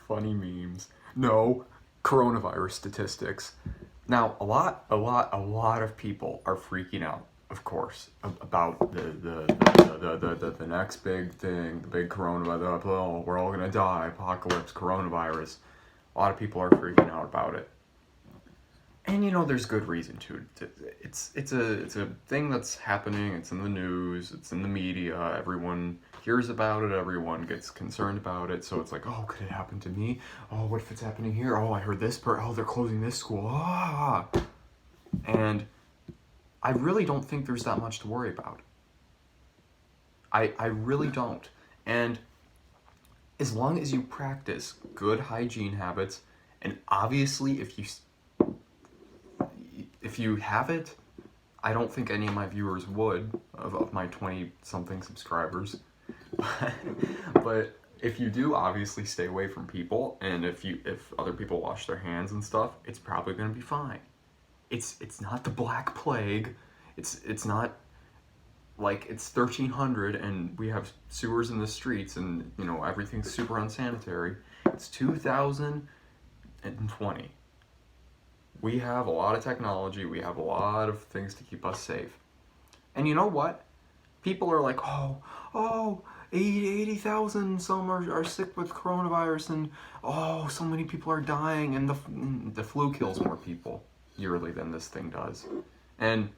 funny memes. No, coronavirus statistics. Now, a lot of people are freaking out, of course, about the next big thing, the big coronavirus. Oh, we're all gonna die, apocalypse, coronavirus. A lot of people are freaking out about it, and there's good reason to. It's a thing that's happening. It's in the news. It's in the media. Everyone hears about it. Everyone gets concerned about it. So it's like, oh, could it happen to me? Oh, what if it's happening here? Oh, I heard this part. Oh, they're closing this school. Ah, and I really don't think there's that much to worry about. I really don't. And as long as you practice good hygiene habits, and obviously if you have it, I don't think any of my viewers would, of my 20-something subscribers. But if you do, obviously stay away from people, and if other people wash their hands and stuff, it's probably going to be fine. It's not the Black Plague. It's not like it's 1300 and we have sewers in the streets and everything's super unsanitary. It's 2020. We have a lot of technology. We have a lot of things to keep us safe. And you know what? People are like, 80,000 some are sick with coronavirus, and so many people are dying, and the flu kills more people yearly than this thing does. And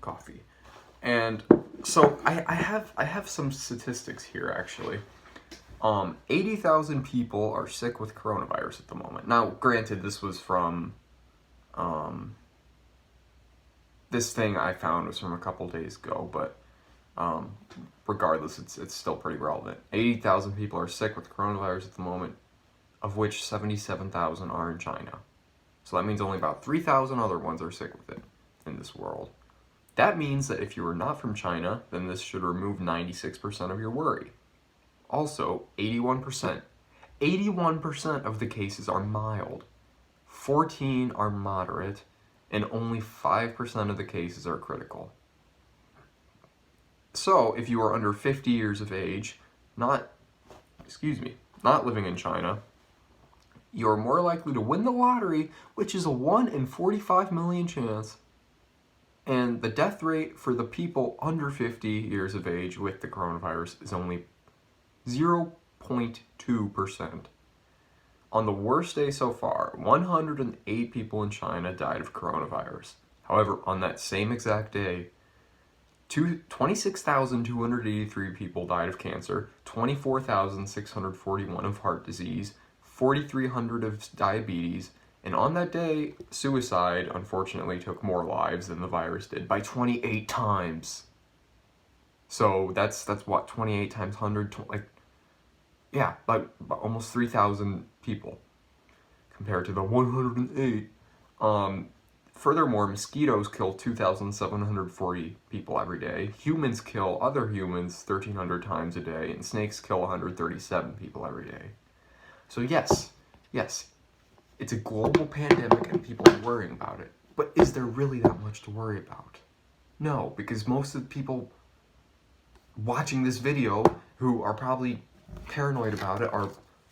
coffee. And so I have some statistics here actually. 80,000 people are sick with coronavirus at the moment. Now, granted, this was from this thing I found was from a couple days ago, but regardless, it's still pretty relevant. 80,000 people are sick with coronavirus at the moment, of which 77,000 are in China. So that means only about 3,000 other ones are sick with it in this world. That means that if you are not from China, then this should remove 96% of your worry. Also, 81% of the cases are mild, 14 are moderate, and only 5% of the cases are critical. So, if you are under 50 years of age, not living in China, you're more likely to win the lottery, which is a 1 in 45 million chance. And the death rate for the people under 50 years of age with the coronavirus is only 0.2%. On the worst day so far, 108 people in China died of coronavirus. However, on that same exact day, 26,283 people died of cancer, 24,641 of heart disease, 4,300 of diabetes, and on that day, suicide unfortunately took more lives than the virus did by 28 times. So that's what, 28 times 100, about almost 3,000 people compared to the 108. Furthermore, mosquitoes kill 2,740 people every day. Humans kill other humans 1,300 times a day, and snakes kill 137 people every day. So yes, it's a global pandemic and people are worrying about it. But is there really that much to worry about? No, because most of the people watching this video who are probably paranoid about it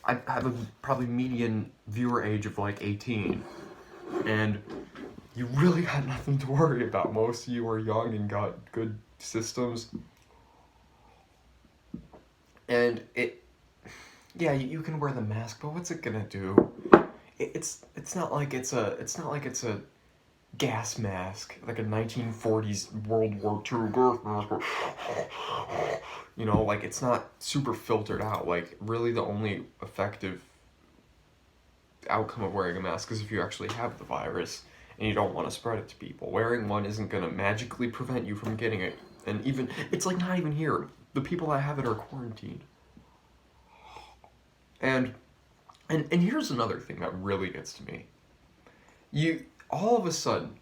I have a probably median viewer age of like 18. And you really got nothing to worry about. Most of you are young and got good systems. And you can wear the mask, but what's it gonna do? It's not like it's a gas mask, like a 1940s World War II gas mask. Like it's not super filtered out. Like really the only effective outcome of wearing a mask is if you actually have the virus and you don't want to spread it to people. Wearing one isn't going to magically prevent you from getting it. And even, it's like not even here. The people that have it are quarantined. And here's another thing that really gets to me. All of a sudden,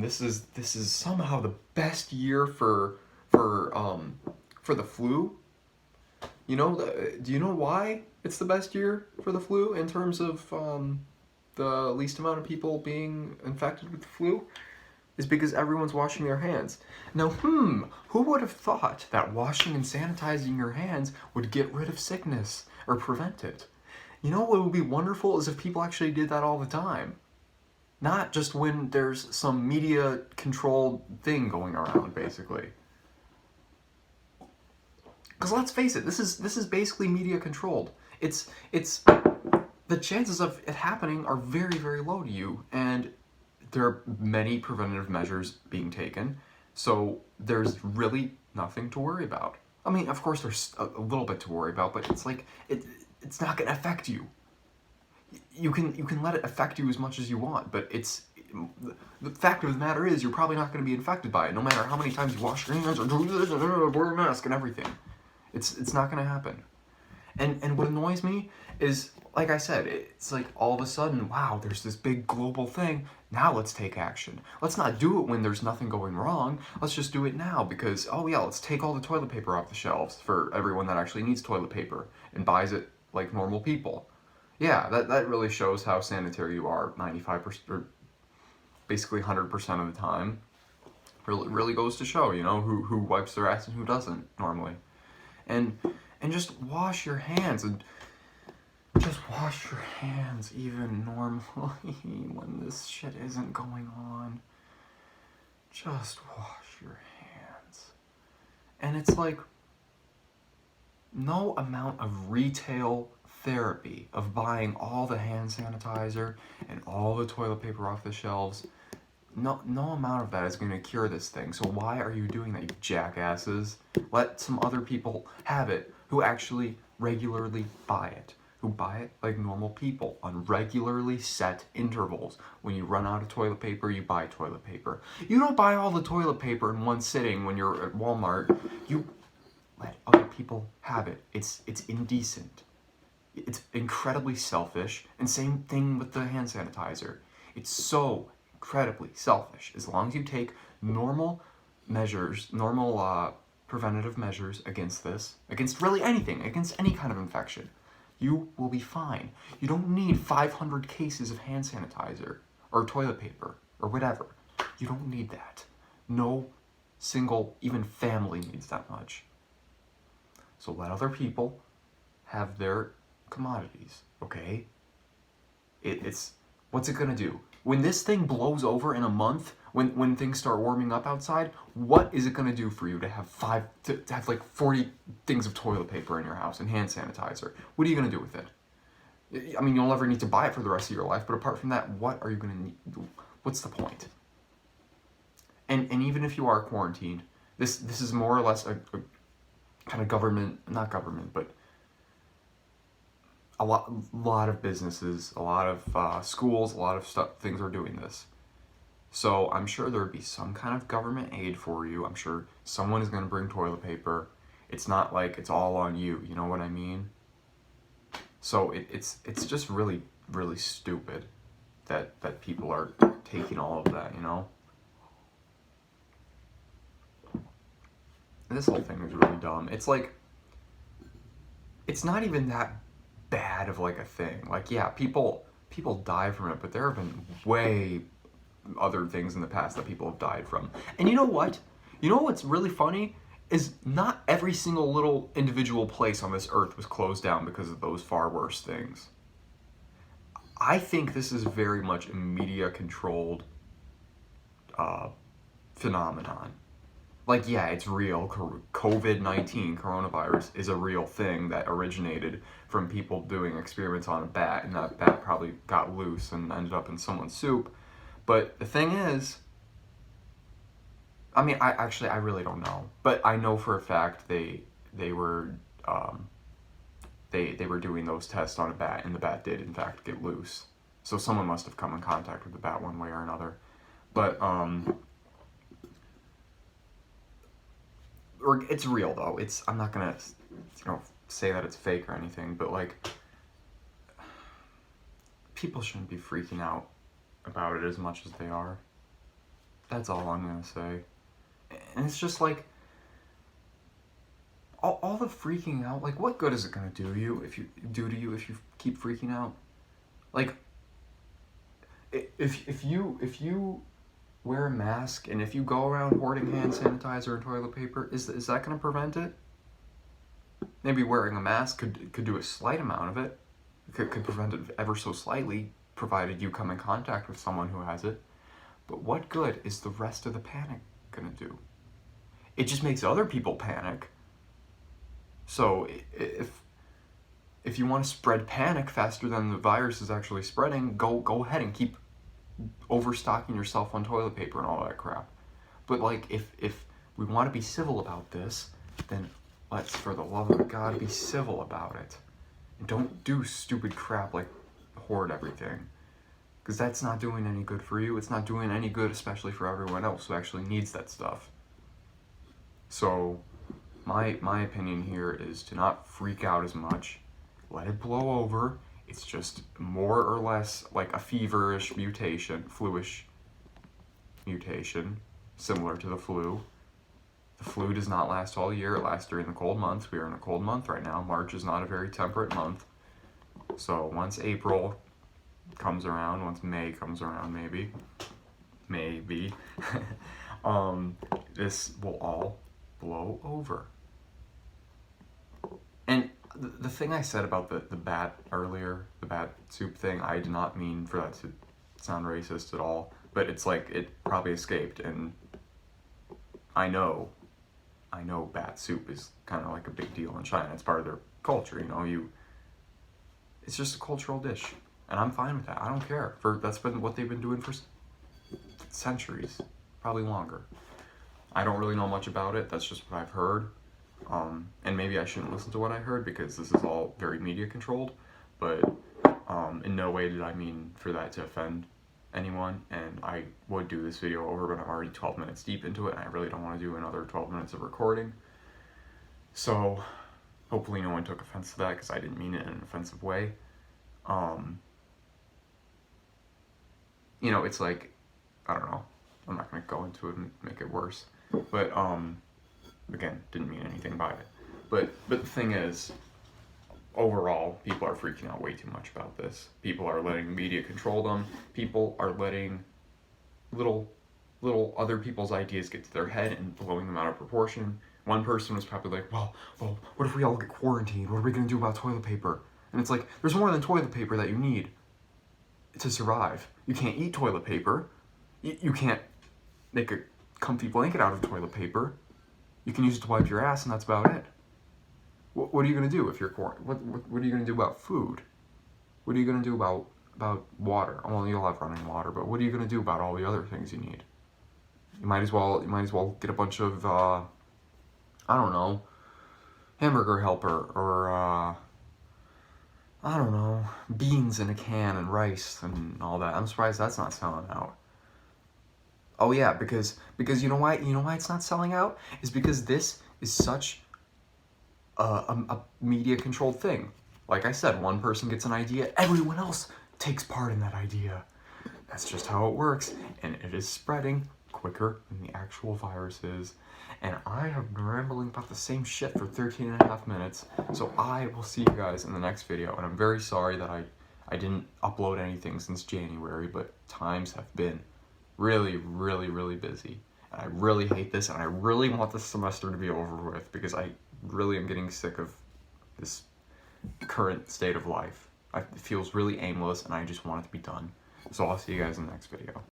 this is somehow the best year for the flu. Do you know why it's the best year for the flu in terms of the least amount of people being infected with the flu? is because everyone's washing their hands. Now, who would have thought that washing and sanitizing your hands would get rid of sickness or prevent it? You know what would be wonderful is if people actually did that all the time. Not just when there's some media controlled thing going around, basically. Because let's face it, this is basically media controlled. It's the chances of it happening are very, very low to you, and there are many preventative measures being taken, so there's really nothing to worry about. I mean, of course there's a little bit to worry about, but it's like it's not going to affect you. You can let it affect you as much as you want, but the fact of the matter is you're probably not going to be infected by it, no matter how many times you wash your hands or do this and wear a mask and everything. It's not going to happen. And what annoys me is, like I said, it's like all of a sudden, wow, there's this big global thing. Now let's take action. Let's not do it when there's nothing going wrong. Let's just do it now because, oh yeah, let's take all the toilet paper off the shelves for everyone that actually needs toilet paper and buys it like normal people. Yeah, that really shows how sanitary you are 95% or basically 100% of the time. Really goes to show, you know, who wipes their ass and who doesn't normally. And just wash your hands and just wash your hands even normally when this shit isn't going on. Just wash your hands. And it's like no amount of retail therapy of buying all the hand sanitizer and all the toilet paper off the shelves, no amount of that is going to cure this thing. So why are you doing that, you jackasses? Let some other people have it who actually regularly buy it. Who buy it like normal people on regularly set intervals. When you run out of toilet paper, you buy toilet paper. You don't buy all the toilet paper in one sitting when you're at Walmart. You let other people have it. It's indecent. It's incredibly selfish. And same thing with the hand sanitizer. It's so incredibly selfish. As long as you take normal measures, preventative measures against this, against really anything, against any kind of infection, you will be fine. You don't need 500 cases of hand sanitizer or toilet paper or whatever. You don't need that. No single, even family needs that much. So let other people have their commodities, okay? What's it gonna do? When this thing blows over in a month, when things start warming up outside, what is it gonna do for you to have to have like 40 things of toilet paper in your house and hand sanitizer? What are you gonna do with it? I mean, you'll never need to buy it for the rest of your life, but apart from that, what are you gonna need? What's the point? And even if you are quarantined, this is more or less a kind of government, not government, but a lot of businesses, a lot of schools, a lot of things are doing this. So I'm sure there would be some kind of government aid for you. I'm sure someone is going to bring toilet paper. It's not like it's all on you. You know what I mean? So it's just really, really stupid that people are taking all of that, you know? And this whole thing is really dumb. It's like, it's not even that bad of like a thing. Like, yeah, people die from it, but there have been way other things in the past that people have died from. And you know what? You know what's really funny is not every single little individual place on this earth was closed down because of those far worse things. I think this is very much a media controlled phenomenon. Like, yeah, it's real. COVID-19, coronavirus, is a real thing that originated from people doing experiments on a bat, and that bat probably got loose and ended up in someone's soup. But the thing is, I mean, I really don't know, but I know for a fact they were they were doing those tests on a bat, and the bat did in fact get loose. So someone must have come in contact with the bat one way or another. But or it's real though. I'm not gonna, say that it's fake or anything, but like, people shouldn't be freaking out about it as much as they are. That's all I'm gonna say. And it's just like, all the freaking out, like, what good is it gonna do to you if you keep freaking out? Like, if you wear a mask, and if you go around hoarding hand sanitizer and toilet paper, is that going to prevent it? Maybe wearing a mask could do a slight amount of it. Could prevent it ever so slightly, provided you come in contact with someone who has it. But what good is the rest of the panic going to do? It just makes other people panic. So if you want to spread panic faster than the virus is actually spreading, go ahead and keep overstocking yourself on toilet paper and all that crap. But like, if we want to be civil about this, then let's, for the love of God, be civil about it. And don't do stupid crap like hoard everything. Because that's not doing any good for you. It's not doing any good, especially for everyone else who actually needs that stuff. So, my opinion here is to not freak out as much. Let it blow over. It's just more or less like a feverish mutation, fluish mutation, similar to the flu. The flu does not last all year. It lasts during the cold months. We are in a cold month right now. March is not a very temperate month. So once April comes around, once May comes around, maybe, this will all blow over. And the thing I said about the bat earlier, the bat soup thing, I did not mean for that to sound racist at all, but it's like it probably escaped, and I know bat soup is kind of like a big deal in China. It's part of their culture, it's just a cultural dish, and I'm fine with that. I don't care. That's been what they've been doing for centuries, probably longer. I don't really know much about it. That's just what I've heard. And maybe I shouldn't listen to what I heard because this is all very media controlled, but in no way did I mean for that to offend anyone, and I would do this video over, but I'm already 12 minutes deep into it, and I really don't want to do another 12 minutes of recording. So hopefully no one took offense to that, because I didn't mean it in an offensive way. It's like, I don't know, I'm not going to go into it and make it worse, but again, didn't mean anything by it. But the thing is, overall, people are freaking out way too much about this. People are letting media control them. People are letting little other people's ideas get to their head and blowing them out of proportion. One person was probably like, well, what if we all get quarantined? What are we going to do about toilet paper? And it's like, there's more than toilet paper that you need to survive. You can't eat toilet paper. You can't make a comfy blanket out of toilet paper. You can use it to wipe your ass, and that's about it. What are you going to do if you're quarantined? What are you going to do about food? What are you going to do about water? Well, you'll have running water, but what are you going to do about all the other things you need? You might as well get a bunch of I don't know, Hamburger Helper, or I don't know, beans in a can and rice and all that. I'm surprised that's not selling out. Oh yeah, because you know why it's not selling out? Is because this is such a media controlled thing. Like I said, one person gets an idea, everyone else takes part in that idea. That's just how it works, and it is spreading quicker than the actual virus is. And I have been rambling about the same shit for 13 and a half minutes, so I will see you guys in the next video. And I'm very sorry that I didn't upload anything since January, but times have been really, really, really busy. And I really hate this, and I really want this semester to be over with, because I really am getting sick of this current state of life. It feels really aimless, and I just want it to be done. So I'll see you guys in the next video.